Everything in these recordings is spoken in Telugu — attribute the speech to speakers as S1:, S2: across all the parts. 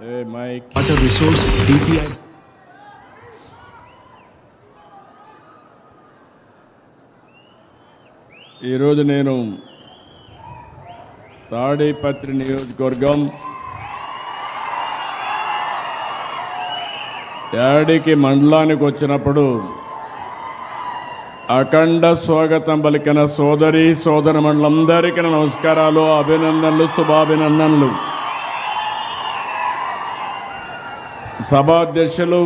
S1: Water Resource DPI.
S2: ఈరోజు నేను తాడేపత్రి నియోజకవర్గం యాడికి మండలానికి వచ్చినప్పుడు అఖండ స్వాగతం పలికిన సోదరి సోదరమణులందరికీ నమస్కారాలు, అభినందనలు, శుభాభినందనలు. సభాధ్యక్షులు,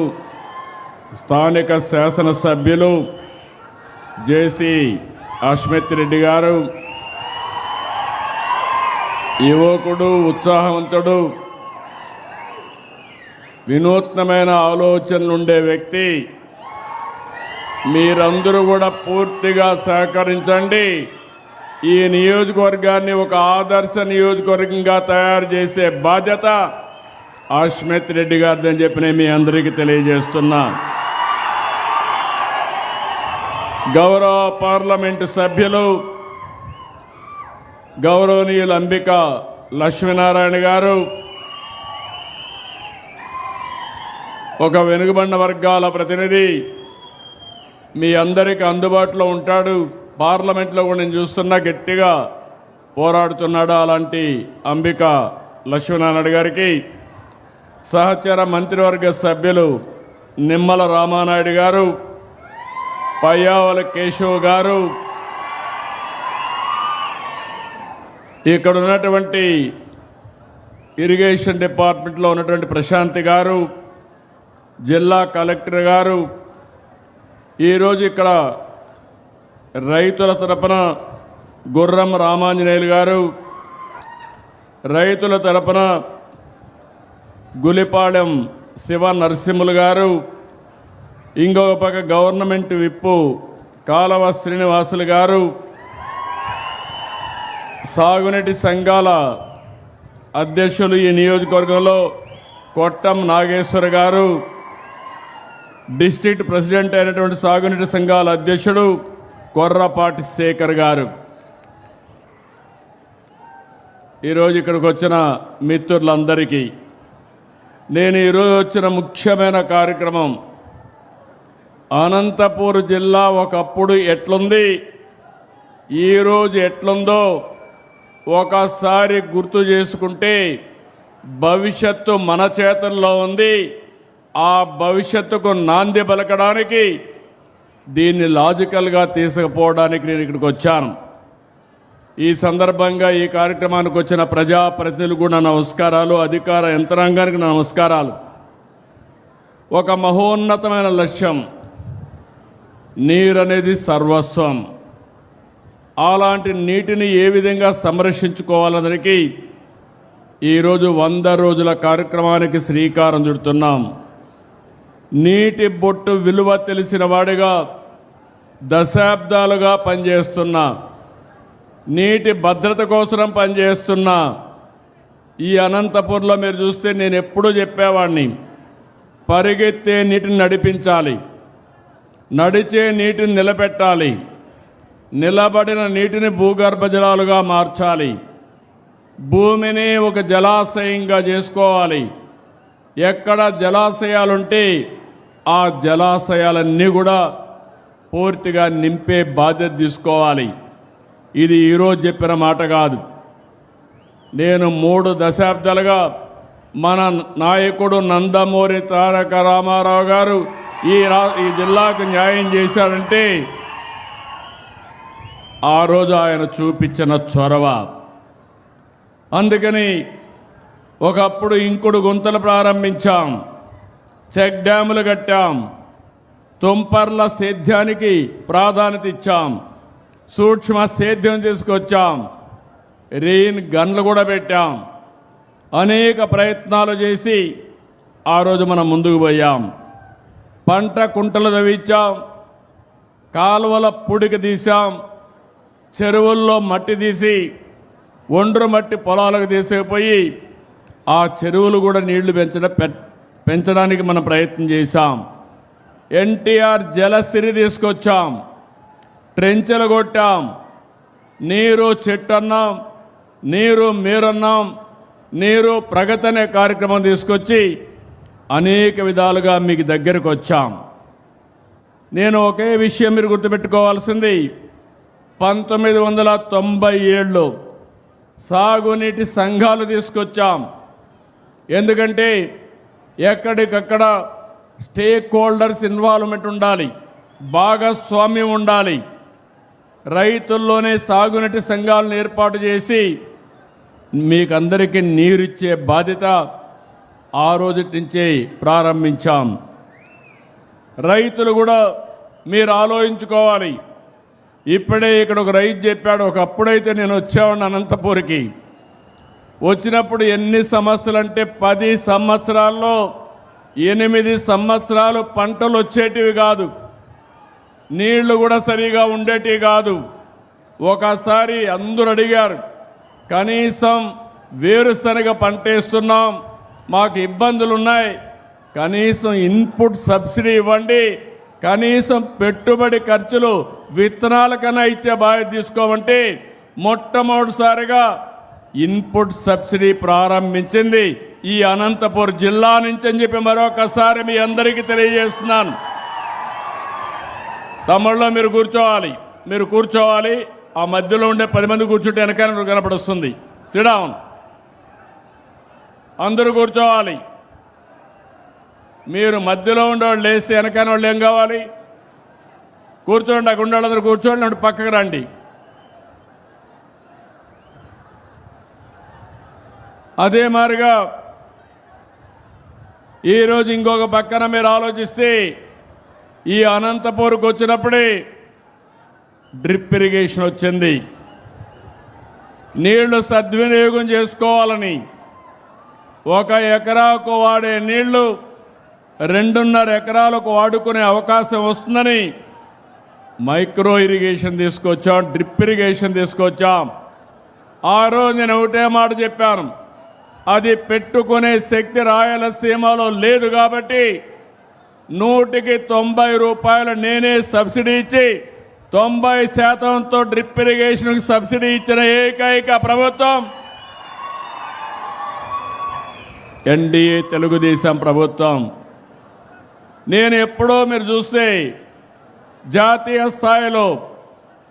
S2: స్థానిక శాసనసభ్యులు జేసీ అశ్మిత్ రెడ్డి గారు, యువకుడు, ఉత్సాహవంతుడు, వినూత్నమైన ఆలోచనలు ఉండే వ్యక్తి. మీరందరూ కూడా పూర్తిగా సహకరించండి. ఈ నియోజకవర్గాన్ని ఒక ఆదర్శ నియోజకవర్గంగా తయారు చేసే బాధ్యత అశ్మిత్ రెడ్డి గారిదని చెప్పి నేను మీ అందరికీ తెలియజేస్తున్నా. గౌరవ పార్లమెంటు సభ్యులు గౌరవనీయులు అంబిక లక్ష్మీనారాయణ గారు ఒక వెనుకబడిన వర్గాల ప్రతినిధి, మీ అందరికీ అందుబాటులో ఉంటాడు. పార్లమెంట్లో కూడా నేను చూస్తున్నా గట్టిగా పోరాడుతున్నాడు. అలాంటి అంబిక లక్ష్మీనారాయణ గారికి, సహచర మంత్రివర్గ సభ్యులు నిమ్మల రామానాయుడు గారు, పయ్యావల కేశవ్ గారు, ఇక్కడ ఉన్నటువంటి ఇరిగేషన్ డిపార్ట్మెంట్లో ఉన్నటువంటి ప్రశాంతి గారు, జిల్లా కలెక్టర్ గారు, ఈరోజు ఇక్కడ రైతుల తరపున గుర్రం రామాంజనేయులు గారు, రైతుల తరపున గులిపాడెం శివ నరసింహులు గారు, ఇంకొక పక్క గవర్నమెంట్ విప్పు కాలవ శ్రీనివాసులు గారు, సాగునీటి సంఘాల అధ్యక్షులు ఈ నియోజకవర్గంలో కొట్టం నాగేశ్వర్ గారు, డిస్ట్రిక్ట్ ప్రెసిడెంట్ అయినటువంటి సాగునీటి సంఘాల అధ్యక్షుడు కొర్రపాటి శేఖర్ గారు, ఈరోజు ఇక్కడికి వచ్చిన మిత్రులందరికీ నేను ఈరోజు వచ్చిన ముఖ్యమైన కార్యక్రమం, అనంతపూర్ జిల్లా ఒకప్పుడు ఎట్లుంది, ఈరోజు ఎట్లుందో ఒకసారి గుర్తు చేసుకుంటే భవిష్యత్తు మన చేతుల్లో ఉంది. ఆ భవిష్యత్తుకు నాంది పలకడానికి, దీన్ని లాజికల్గా తీసుకుపోవడానికి నేను ఇక్కడికి వచ్చాను. ఈ సందర్భంగా ఈ కార్యక్రమానికి వచ్చిన ప్రజాప్రతినిధులు కూడా నమస్కారాలు, అధికార యంత్రాంగానికి నమస్కారాలు. ఒక మహోన్నతమైన లక్ష్యం, నీరు అనేది సర్వస్వం. అలాంటి నీటిని ఏ విధంగా సంరక్షించుకోవాలనడానికి ఈరోజు 100 రోజుల కార్యక్రమానికి శ్రీకారం చుడుతున్నాం. నీటి బొట్టు విలువ తెలిసిన వాడిగా దశాబ్దాలుగా పనిచేస్తున్నా, నీటి భద్రత కోసం పనిచేస్తున్నా. ఈ అనంతపూర్లో మీరు చూస్తే నేను ఎప్పుడూ చెప్పేవాడిని, పరిగెత్తే నీటిని నడిపించాలి, నడిచే నీటిని నిలబెట్టాలి, నిలబడిన నీటిని భూగర్భ జలాలుగా మార్చాలి, భూమిని ఒక జలాశయంగా చేసుకోవాలి. ఎక్కడ జలాశయాలుంటే ఆ జలాశయాలన్నీ కూడా పూర్తిగా నింపే బాధ్యత తీసుకోవాలి. ఇది ఈరోజు చెప్పిన మాట కాదు. నేను 3 దశాబ్దాలుగా మన నాయకుడు నందమూరి తారక రామారావు గారు ఈ జిల్లాకు న్యాయం చేశాడంటే ఆ రోజు ఆయన చూపించిన చొరవ. అందుకని ఒకప్పుడు ఇంకుడు గుంతలు ప్రారంభించాం, చెక్ డ్యాములు కట్టాం, తుంపర్ల సేద్యానికి ప్రాధాన్యత ఇచ్చాం, సూక్ష్మ సేద్యం తీసుకొచ్చాం, రెయిన్ గన్లు కూడా పెట్టాం. అనేక ప్రయత్నాలు చేసి ఆ రోజు మనం ముందుకు పోయాం. పంట కుంటలు తవ్వించాం, కాలువల పుడికి తీసాం, చెరువుల్లో మట్టి తీసి ఒండ్రు మట్టి పొలాలకు తీసుకుపోయి ఆ చెరువులు కూడా నీళ్లు పెంచడానికి మనం ప్రయత్నం చేశాం. ఎన్టీఆర్ జలసిరి తీసుకొచ్చాం, ట్రెంచెలు కొట్టాం, నీరు చెట్టు అన్నాం, నీరు మీరన్నాం, నీరు ప్రగతి అనే కార్యక్రమం తీసుకొచ్చి అనేక విధాలుగా మీకు దగ్గరకు వచ్చాం. నేను ఒకే విషయం మీరు గుర్తుపెట్టుకోవాల్సింది, 1997లో సాగునీటి సంఘాలు తీసుకొచ్చాం. ఎందుకంటే ఎక్కడికక్కడ స్టేక్ హోల్డర్స్ ఇన్వాల్వ్మెంట్ ఉండాలి, భాగస్వామ్యం ఉండాలి. రైతుల్లోనే సాగునీటి సంఘాలను ఏర్పాటు చేసి మీకందరికీ నీరిచ్చే బాధ్యత ఆ రోజు నుంచే ప్రారంభించాం. రైతులు కూడా మీరు ఆలోచించుకోవాలి. ఇప్పుడే ఇక్కడ ఒక రైతు చెప్పాడు, ఒకప్పుడైతే నేను వచ్చేవాడిని అనంతపూర్కి. వచ్చినప్పుడు ఎన్ని సమస్యలు అంటే 10 సంవత్సరాల్లో 8 సంవత్సరాలు పంటలు వచ్చేటివి కాదు, నీళ్లు కూడా సరిగా ఉండేటివి కాదు. ఒకసారి అందరూ అడిగారు, కనీసం వేరుశనగ పంట వేస్తున్నాం, మాకు ఇబ్బందులు ఉన్నాయి, కనీసం ఇన్పుట్ సబ్సిడీ ఇవ్వండి, కనీసం పెట్టుబడి ఖర్చులు విత్తనాలకన్నా ఇచ్చే బాధ్యత తీసుకోమంటే మొట్టమొదటిసారిగా ఇన్పుట్ సబ్సిడీ ప్రారంభించింది ఈ అనంతపురం జిల్లా నుంచి అని చెప్పి మరొకసారి మీ అందరికీ తెలియజేస్తున్నాను. తమ్ముళ్ళో మీరు కూర్చోవాలి. ఆ మధ్యలో ఉండే 10 మంది కూర్చుంటే వెనకాల కనపడుస్తుంది. సిడౌన్, అందరూ కూర్చోవాలి. మీరు మధ్యలో ఉండేవాళ్ళు లేస్తే వెనకాల వాళ్ళు ఏం కావాలి? కూర్చోండి, అక్కడ ఉండేవాళ్ళందరూ కూర్చోండి, అటు పక్కకు రండి. అదే మాదిరిగా ఈరోజు ఇంకొక పక్కన మీరు ఆలోచిస్తే, ఈ అనంతపూర్కి వచ్చినప్పుడే డ్రిప్ ఇరిగేషన్ వచ్చింది. నీళ్లు సద్వినియోగం చేసుకోవాలని 1 ఎకరాకు వాడే నీళ్లు 2.5 ఎకరాలకు వాడుకునే అవకాశం వస్తుందని మైక్రో ఇరిగేషన్ తీసుకొచ్చాం, డ్రిప్ ఇరిగేషన్ తీసుకొచ్చాం. ఆ రోజు నేను ఒకటే మాట చెప్పాను, అది పెట్టుకునే శక్తి రాయలసీమలో లేదు కాబట్టి 100కి 90 రూపాయలు నేనే సబ్సిడీ ఇచ్చి 90%తో డ్రిప్ ఇరిగేషన్కి సబ్సిడీ ఇచ్చిన ఏకైక ప్రభుత్వం ఎన్డీఏ తెలుగుదేశం ప్రభుత్వం. నేను ఎప్పుడో మీరు చూస్తే జాతీయ స్థాయిలో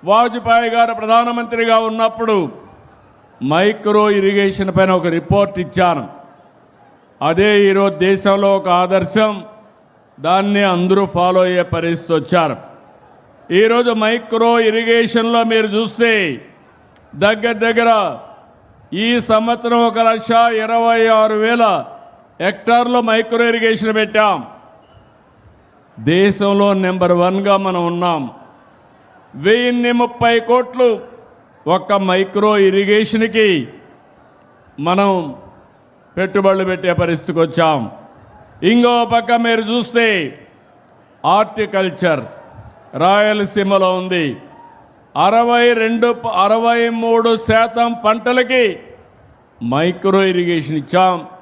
S2: వాజ్పేయి గారు ప్రధానమంత్రిగా ఉన్నప్పుడు మైక్రో ఇరిగేషన్ పైన ఒక రిపోర్ట్ ఇచ్చాను. అదే ఈరోజు దేశంలో ఒక ఆదర్శం, దాన్ని అందరూ ఫాలో అయ్యే పరిస్థితి వచ్చారు. ఈరోజు మైక్రో ఇరిగేషన్లో మీరు చూస్తే దగ్గర ఈ సంవత్సరం 1,26,000 హెక్టార్లో మైక్రో ఇరిగేషన్ పెట్టాం. దేశంలో నెంబర్ 1గా మనం ఉన్నాం. 1030 కోట్లు ఒక్క మైక్రో ఇరిగేషన్కి మనం పెట్టుబడులు పెట్టే పరిస్థితికి వచ్చాం. ఇంకో పక్క మీరు చూస్తే హార్టికల్చర్ రాయలసీమలో ఉంది. 63% పంటలకి మైక్రో ఇరిగేషన్ ఇచ్చాం.